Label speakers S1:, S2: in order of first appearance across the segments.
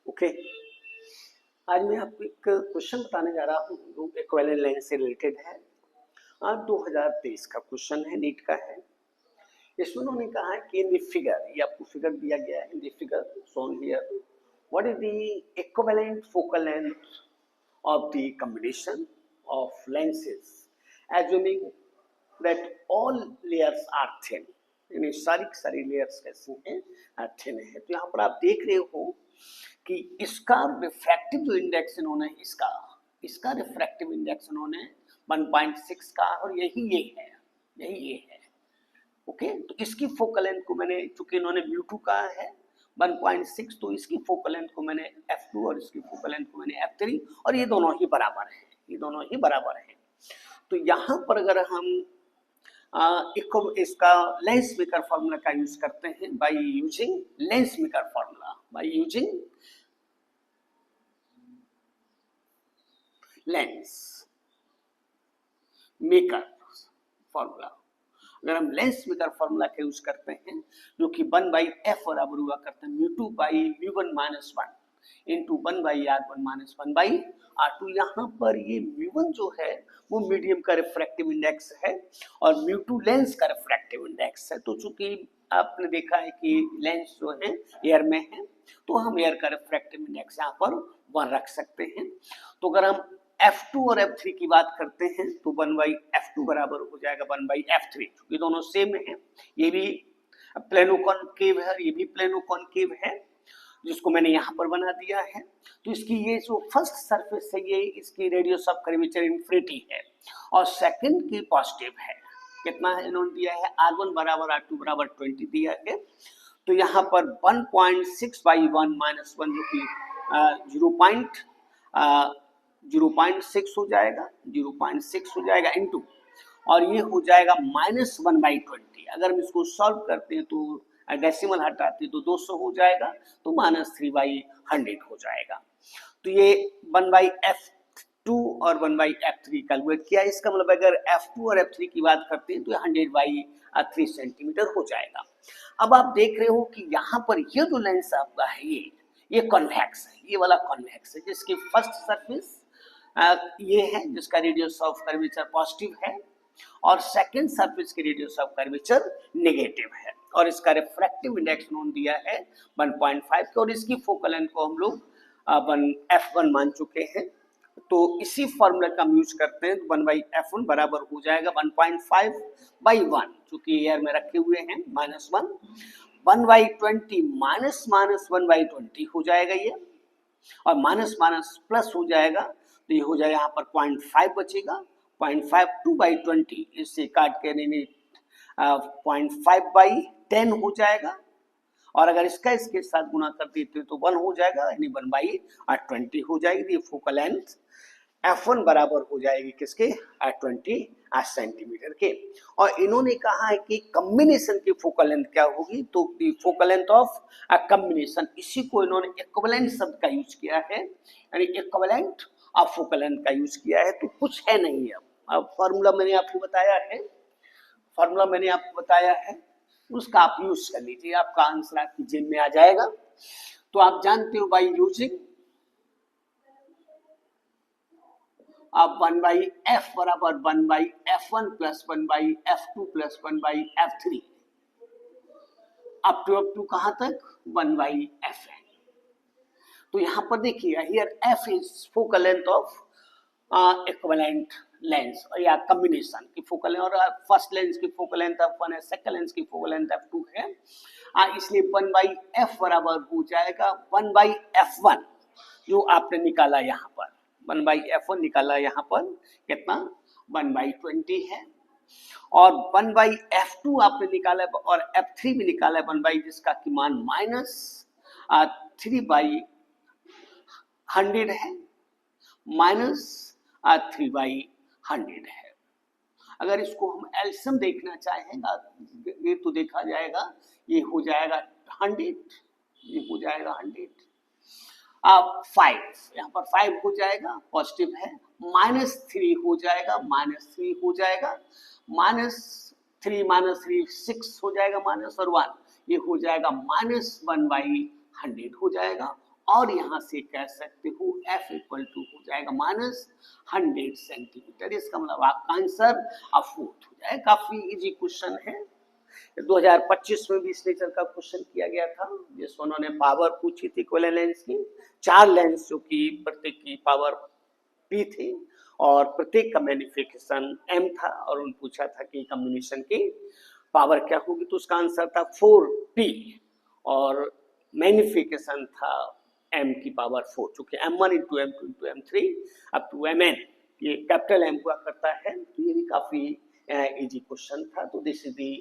S1: Okay, आज मैं आपको एक क्वेश्चन बताने जा रहा हूँ जो इक्विवेलेंट लेंस से रिलेटेड है। 2023 का क्वेश्चन है, नीट का है। इसमें उन्होंने कहा है कि इन द फिगर, ये आपको फिगर दिया गया है, in the figure shown here, what is the equivalent focal length of the combination of lenses assuming that all layers are thin, यानी सारी लेयर्स कैसी हैं, थिन है। तो यहाँ पर आप देख रहे हो कि इसका रिफ्रैक्टिव जो इंडेक्स इन्होंने इसका रिफ्रैक्टिव इंडेक्स इन्होंने 1.6 का, और यही ये है। ओके, तो इसकी फोकल लेंथ को मैंने, चूंकि इन्होंने म्यू2 कहा है 1.6, तो इसकी फोकल लेंथ को मैंने f2 और इसकी फोकल लेंथ को मैंने f3, और ये दोनों ही बराबर हैं। तो यहाँ पर अगर हम इसका लेंस मेकर फॉर्मूला का यूज करते हैं, by using lens maker formula, by using lens maker formula, अगर हम लेंस मेकर फॉर्मूला का यूज करते हैं जो कि 1/f बराबर हुआ करता है μ2/μ1-1 इंटू 1/r1-1/r2। यहाँ पर ये μ1 जो है वो मीडियम का रिफ्रैक्टिव इंडेक्स है और μ2 लेंस का रिफ्रैक्टिव इंडेक्स है। तो चूंकि आपने देखा है कि लेंस जो है एयर में है, तो हम एयर का रिफ्रैक्टिव इंडेक्स यहाँ पर 1 रख सकते हैं। तो अगर हम f2 और f3 की बात करते हैं तो 1/f2 बराबर हो जाएगा 1/f3, ये दोनों सेम है। ये भी प्लेनो कॉनकेव है, ये भी प्लेनो कॉनकेव है, जिसको मैंने यहाँ पर बना दिया है। तो इसकी ये जो फर्स्ट सरफेस है, ये इसकी रेडियस ऑफ कर्वेचर इन्फिनिटी है और सेकंड की पॉजिटिव है। कितना है इन्होंने दिया है, r1 बराबर r2 बराबर 20 दिया है। तो यहाँ पर 1.6/1 जो कि 0.6 हो जाएगा, 0.6 हो जाएगा इनटू, और ये हो जाएगा -1/20। अगर हम इसको सॉल्व करते हैं तो डेसिमल हटाते हैं तो 200 हो जाएगा, तो -3/100 हो जाएगा। तो ये 1/f2 और 1/f3 कैलकुलेट किया। इसका मतलब अगर f2 और f3 की बात करते हैं तो 100/3 सेंटीमीटर हो जाएगा। अब आप देख रहे हो कि यहाँ पर ये जो लेंस आपका है ये कॉन्वेक्स है, ये वाला कॉन्वेक्स है, जिसकी फर्स्ट सरफेस ये है, जिसका रेडियस ऑफ कर्वेचर पॉजिटिव है और सेकंड सरफेस की रेडियस ऑफ कर्वेचर नेगेटिव है, और इसका रिफ्रैक्टिव इंडेक्स उन्होंने दिया है 1.5 और इसकी फोकल लेंथ को हम लोग f1 मान चुके हैं। तो इसी फॉर्मूला का हम यूज करते हैं, 1/f1 बराबर हो जाएगा 1.5/1, चूंकि एयर में रखे हुए हैं -1, 1/20 -1/20 हो जाएगा ये, और माइनस प्लस हो जाएगा, तो ये हो जाएगा यहाँ पर 0.5 बचेगा, 0.5 2/20 इससे काट के 0.5/10 हो जाएगा, और अगर इसका इसके साथ गुना कर देते तो 1 हो जाएगा, यानी 1/20 हो जाएगी। ये फोकल लेंथ f1 बराबर हो जाएगी किसके, 20 सेंटीमीटर के। और इन्होंने कहा है कि कॉम्बिनेशन की फोकल लेंथ क्या होगी, तो focal length of a combination, इसी को इन्होंने इक्विवेलेंट शब्द का यूज किया है, यानी इक्विवेलेंट ऑफ फोकल लेंथ का यूज किया है। तो कुछ है नहीं, अब फॉर्मूला मैंने आपको बताया है, उसका आप यूज कर लीजिए, आपका आंसर आपकी जेब में आ जाएगा। तो आप जानते हो बाई यूजिंग अब 1/f बराबर 1/f1 plus 1/f2 plus 1/f3 up to कहां तक 1/f है। तो यहाँ पर देखिए, here f is focal length of equivalent lens या कॉम्बिनेशन की फोकल लेंथ, और फर्स्ट लेंस की फोकल लेंथ f1 है, सेकंड लेंस की फोकल लेंथ f2 है, इसलिए 1/f बराबर हो जाएगा 1/f1 जो आपने निकाला यहाँ पर, 1/f1 निकाला यहाँ पर कितना 1/20 है, और 1/f2 आपने निकाला और f3 भी निकाला है 1/, जिसका की मान -3/100 है, -3/100 है। अगर इसको हम एलसीएम देखना चाहेंगे ये तो देखा जाएगा, ये हो जाएगा 100, ये हो जाएगा 100, अब 5 यहाँ पर 5 हो जाएगा, पॉजिटिव है, -3 हो जाएगा, -3 हो जाएगा, -3 6 हो जाएगा, माइनस और 1, ये हो जाएगा -1/100 हो जाएगा, और यहाँ से कह सकते हो F इक्वल टू हो जाएगा -100 सेंटीमीटर। इसका मतलब आपका आंसर अफोर्थ हो जाएगा। काफी इजी क्वेश्चन है। 2025 में भी इस नेचर का क्वेश्चन किया गया था, जिसमें उन्होंने पावर पूछी थी इक्विवेलेंट लेंस की, 4 लेंस जो कि प्रत्येक की पावर P थी और प्रत्येक का मैग्निफिकेशन M था, और उन्होंने पूछा था कि कॉम्बिनेशन की पावर क्या होगी, तो उसका आंसर था 4P और मैग्निफिकेशन था M की पावर 4, चूंकि M1 into M2 into M3 up to Mn ये कैपिटल M हुआ करता है। तो ये भी काफी इजी क्वेश्चन था। तो this is the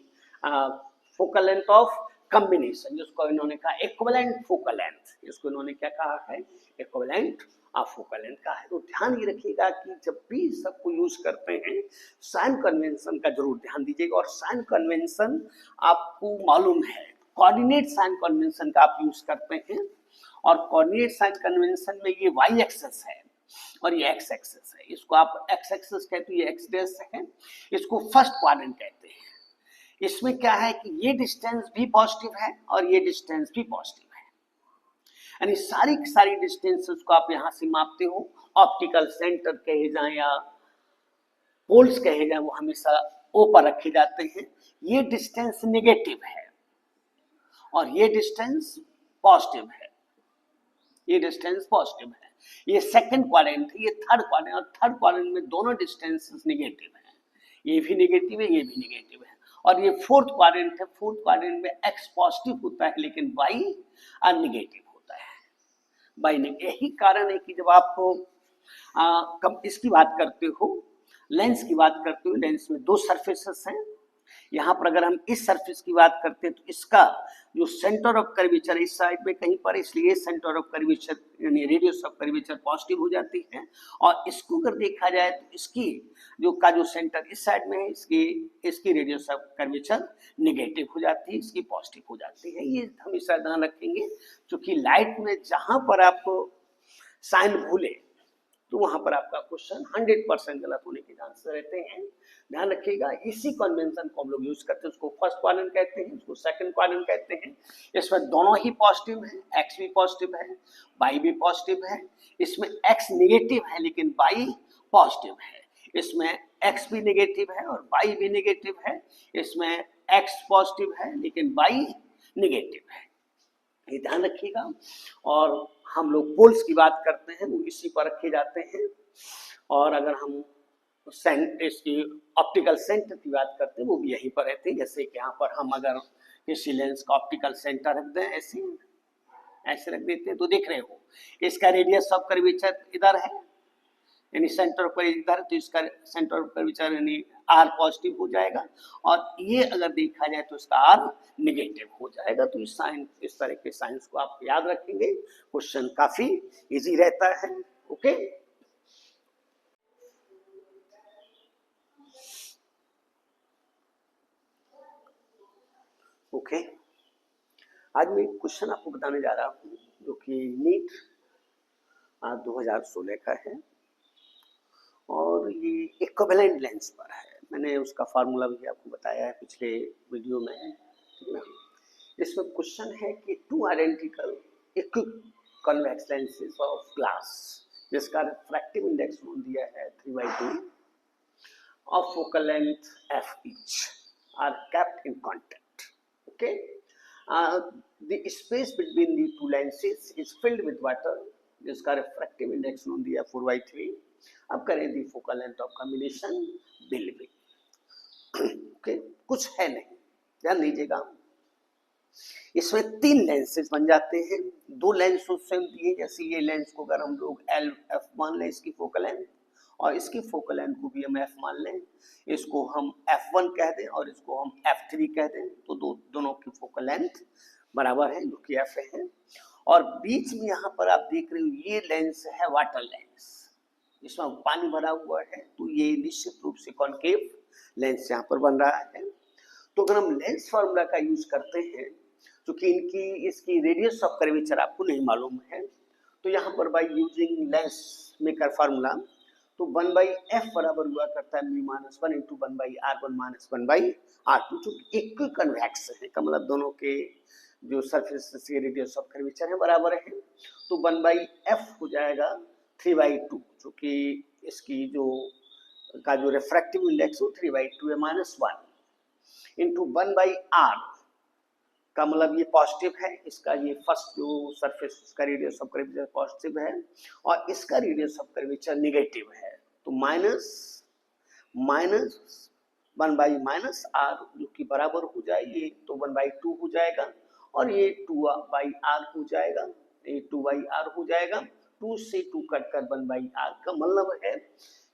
S1: focal length of combination, जिसको इन्होंने कहा इक्विवेलेंट फोकल लेंथ, इसको इन्होंने क्या कहा है, इक्विवेलेंट फोकल लेंथ का है। तो ध्यान ये रखिएगा कि जब भी सबको यूज करते हैं साइन कन्वेंशन का जरूर ध्यान दीजिएगा। और साइन कन्वेंशन आपको मालूम है, कोऑर्डिनेट साइन कन्वेंशन का आप यूज करते हैं, और कोऑर्डिनेट साइन कन्वेंशन में ये y एक्सिस है और ये x एक्सिस है। इसको आप x एक्सिस कहते हैं, ये x डैश है, इसको फर्स्ट क्वाड्रेंट कहते हैं। इसमें क्या है कि ये डिस्टेंस भी पॉजिटिव है और ये डिस्टेंस भी पॉजिटिव है, यानी सारी की सारी डिस्टेंसेस को आप यहां से मापते हो। ऑप्टिकल सेंटर कहे जाए या पोल्स कहे जाए, वो हमेशा O पर रखे जाते हैं। ये डिस्टेंस नेगेटिव है और ये डिस्टेंस पॉजिटिव है, ये डिस्टेंस पॉजिटिव है। ये सेकंड क्वाड्रेंट है, ये थर्ड क्वाड्रेंट, और थर्ड क्वाड्रेंट में दोनों डिस्टेंसेस नेगेटिव है, ये भी नेगेटिव है, ये भी नेगेटिव है। और ये फोर्थ क्वाड्रेंट है, फोर्थ क्वाड्रेंट में x पॉजिटिव होता है लेकिन y नेगेटिव होता है। यही कारण है कि जब आप इसकी बात करते हो, लेंस की बात करते हो, लेंस में दो सरफेसेस हैं। यहाँ पर अगर हम इस सरफेस की बात करते हैं तो इसका जो सेंटर ऑफ कर्वेचर इस साइड में कहीं पर, इसलिए सेंटर ऑफ कर्वेचर यानी रेडियस ऑफ कर्वेचर पॉजिटिव हो जाती है। और इसको अगर देखा जाए तो इसकी जो सेंटर इस साइड में है, इसकी रेडियस ऑफ कर्वेचर नेगेटिव हो जाती है, इसकी पॉजिटिव हो जाती है। ये हमेशा ध्यान रखेंगे, क्योंकि लाइट में जहां पर आपको साइन भूले तो वहां पर आपका क्वेश्चन 100% गलत होने के चांस रहते हैं। ध्यान रखिएगा, इसी कन्वेंशन को हम लोग यूज करते हैं। उसको फर्स्ट क्वाड्रेंट कहते हैं, उसको सेकंड क्वाड्रेंट कहते हैं। इसमें दोनों ही पॉजिटिव है, x भी पॉजिटिव है, y भी पॉजिटिव है। इसमें x नेगेटिव है लेकिन y पॉजिटिव है। इसमें x भी नेगेटिव है और y भी नेगेटिव है। इसमें x पॉजिटिव है लेकिन y नेगेटिव है, ये ध्यान रखिएगा। और हम लोग पोल्स की बात करते हैं, वो इसी पर रखे जाते हैं। और अगर हम इसकी ऑप्टिकल सेंटर की बात करते हैं, वो भी यहीं पर रहते हैं। जैसे कि यहाँ पर हम अगर किसी लेंस का ऑप्टिकल सेंटर रख दें, ऐसे रख देते हैं, तो देख रहे हो इसका रेडियस ऑफ कर्वेचर इधर है, यानी सेंटर ऑफ कर्वेचर इधर, तो इसका सेंटर ऑफ कर्वेचर यानी R पॉजिटिव हो जाएगा। और ये अगर देखा जाए तो इसका R नेगेटिव हो जाएगा। तो इस तरह के साइंस को आप याद रखेंगे, क्वेश्चन काफी इजी रहता है। ओके, ओके, आज मैं क्वेश्चन आपको बताने जा रहा हूँ जो कि नीट 2016 का है, और ये इक्विवेलेंट लेंस पर है। मैंने उसका फार्मूला भी आपको बताया है पिछले वीडियो में। इसमें क्वेश्चन है कि two identical convex lenses of glass, जिसका रिफ्रैक्टिव इंडेक्स दिया है 3/2 of focal length f each are kept in contact. Okay, the space between the two lenses is filled with water, जिसका रिफ्रैक्टिव इंडेक्स दिया 4/3। अब करें the focal length of combination बिल्वी। Okay, कुछ है नहीं, ध्यान दीजिएगा। इसमें 3 लेंसेज बन जाते हैं, 2 लेंस सेम दिए। जैसे ये लेंस को अगर हम लोग LF मान लें, इसकी फोकल लेंथ, और इसकी फोकल लेंथ को भी हम F मान लें, इसको हम F1 कह दें और इसको हम F3 कह दें, तो दोनों की फोकल लेंथ बराबर है, जो कि F है। और बीच में यहाँ पर आप देख रहे हो ये लेंस है वाटर लेंस, इसमें पानी भरा हुआ है, तो ये निश्चित रूप से कॉनकेव लेंस यहाँ पर बन रहा है। तो अगर हम लेंस फार्मूला का यूज करते हैं, क्योंकि इसकी रेडियस ऑफ कर्वेचर आपको नहीं मालूम है, तो यहाँ पर by using lens maker formula, तो 1/f बराबर हुआ करता है μ-1 इंटू 1/r1 - 1/r2, जो एक कन्वेक्स है, का मतलब दोनों के जो सरफेस से रेडियस ऑफ कर्वेचर है बराबर है। तो 1/f हो जाएगा 3/2, जो कि इसकी जो का जो रिफ्रैक्टिव इंडेक्स हो 3/2 है -1 इंटू 1/r का मतलब ये पॉजिटिव है, इसका ये फर्स्ट जो सरफेस का रेडियस ऑफ कर्वेचर पॉजिटिव है और इसका रेडियस ऑफ कर्वेचर नेगेटिव है, तो माइनस 1/-r जो कि बराबर हो जाएगी, तो 1/2 हो जाएगा और ये 2/r हो जाएगा, ये 2/r हो जाएगा, 2 से 2 कटकर 1/r का मतलब है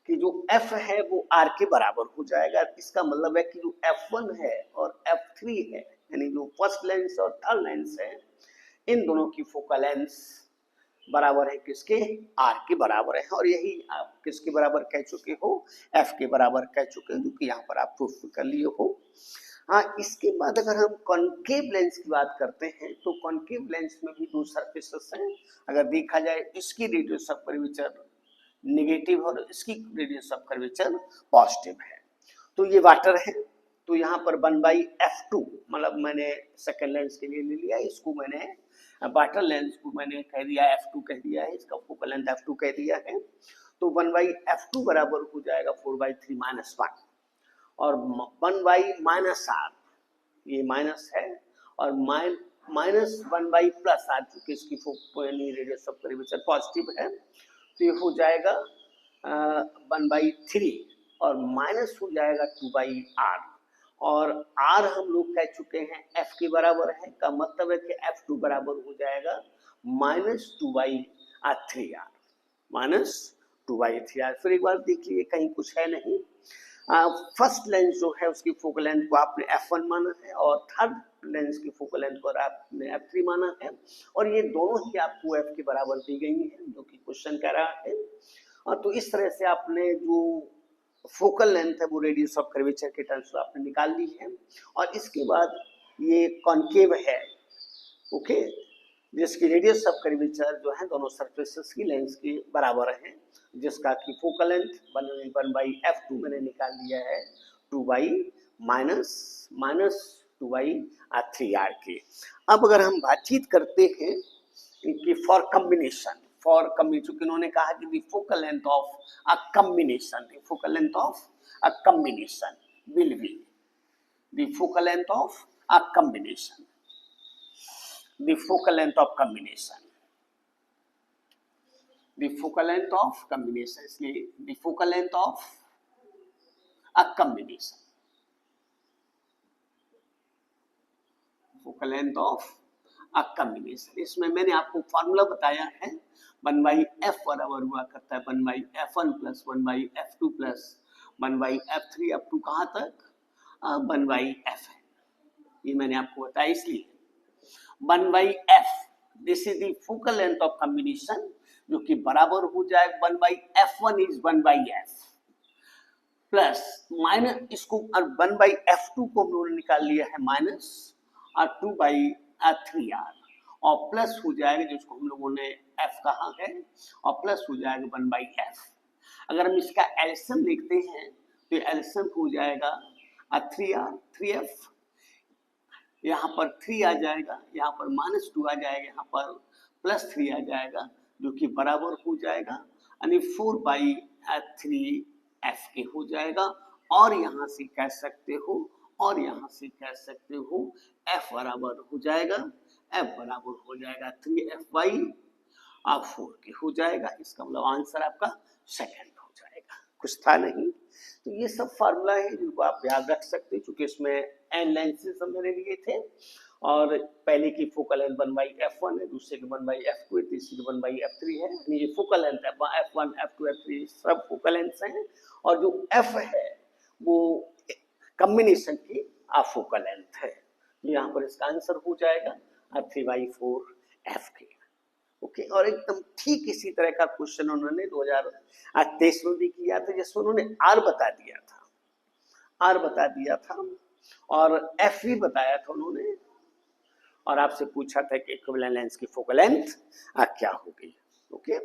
S1: कि जो f है वो r के बराबर हो जाएगा। इसका मतलब है कि जो f1 है और f3 है, यानी जो फर्स्ट लेंस और थर्ड लेंस है, इन दोनों की फोकल लेंथ बराबर है किसके, r के बराबर है, और यही आप किसके बराबर कह चुके हो, f के बराबर कह चुके हो, जो कि यहाँ पर आप प्रूफ कर लिए हो। हाँ, इसके बाद अगर हम कॉन्केव लेंस की बात करते हैं तो कॉन्केव लेंस में भी दो सरफेसेस हैं। अगर देखा जाए इसकी रेडियस ऑफ कर्वेचर नेगेटिव और इसकी रेडियस ऑफ कर्वेचर पॉजिटिव है, तो ये वाटर है, तो यहाँ पर 1/f2 मतलब मैंने सेकेंड लेंस के लिए ले लिया, इसको मैंने वाटर लेंस को मैंने कह दिया f2 कह दिया है, इसका फोकल लेंथ f2 कह दिया है, तो 1/f2 बराबर हो जाएगा 4/3 -1 और 1/-r ये माइनस है और -1/+r क्योंकि इसकी रेडियस ऑफ कर्वेचर पॉजिटिव है, तो ये हो जाएगा 1/3 और माइनस हो जाएगा 2/r और r हम लोग कह चुके हैं f के बराबर है, का मतलब है कि f2 बराबर हो जाएगा -2/3r -2/3r। फिर एक बार देख लीजिए कहीं कुछ है नहीं, फर्स्ट लेंस जो है उसकी फोकल लेंथ को आपने f1 माना है और थर्ड लेंस की फोकल लेंथ को आपने f3 माना है और ये दोनों ही आपको f के बराबर दी गई है जो कि क्वेश्चन कह रहा है। तो इस तरह से आपने जो फोकल लेंथ है वो रेडियस ऑफ कर्वेचर के टर्म्स में आपने निकाल ली है और इसके बाद ये कॉन्केव है, ओके, जिसकी रेडियस ऑफ कर्वेचर जो है दोनों सरफेसेस की लेंथ के बराबर है, जिसका की फोकल लेंथ 1/f2 मैंने निकाल दिया है 2/-2/3r के। अब अगर हम बातचीत करते हैं कि फॉर कॉम्बिनेशन चूंकि उन्होंने कहा कि the focal length of a combination will be the focal length of a combination the focal length of combination इसलिए the focal length of a combination इसमें मैंने आपको फॉर्मूला बताया है 1/f बराबर हुआ करता है 1/f1 plus 1/f2 plus 1/f3 up to कहाँ तक 1/f है, ये मैंने आपको बताया। इसलिए 1/f this is the focal length of combination जो कि बराबर हो जाए 1/f1 is 1/f plus minus इसको 1/f2 को हम लोगों ने निकाल लिया है माइनस और 2/3r और प्लस हो जाएगा जिसको हम लोगों ने f कहा है और प्लस हो जाएगा 1/f। अगर हम इसका एलसीएम लिखते हैं तो एलसीएम हो जाएगा 3r 3f, यहाँ पर 3 आ जाएगा, यहाँ पर -2 आ जाएगा, यहाँ पर +3 आ जाएगा जो कि बराबर हो जाएगा यानी 4/3f के हो जाएगा और यहाँ से कह सकते हो f बराबर हो जाएगा 3f/4 के हो जाएगा। इसका मतलब आंसर आपका सेकंड हो जाएगा, कुछ था नहीं। तो ये सब फार्मूला है जिनको आप याद रख सकते हैं क्योंकि इसमें एन लेंसेज मैंने लिए थे और पहले की फोकल लेंथ 1/f1 है, दूसरे की 1/f2 है, तीसरी की 1/f3 है, यानी ये फोकल लेंथ है f1 f2 f3 सब फोकल लेंथ हैं और जो f है वो कॉम्बिनेशन की फोकल लेंथ है। यहाँ पर इसका आंसर हो जाएगा 3/4f के, ओके। और एकदम ठीक इसी तरह का क्वेश्चन उन्होंने 2023 में भी किया था जिसमें उन्होंने r बता दिया था और f भी बताया था उन्होंने और आपसे पूछा था कि इक्विवेलेंट लेंस की फोकल लेंथ क्या होगी, ओके।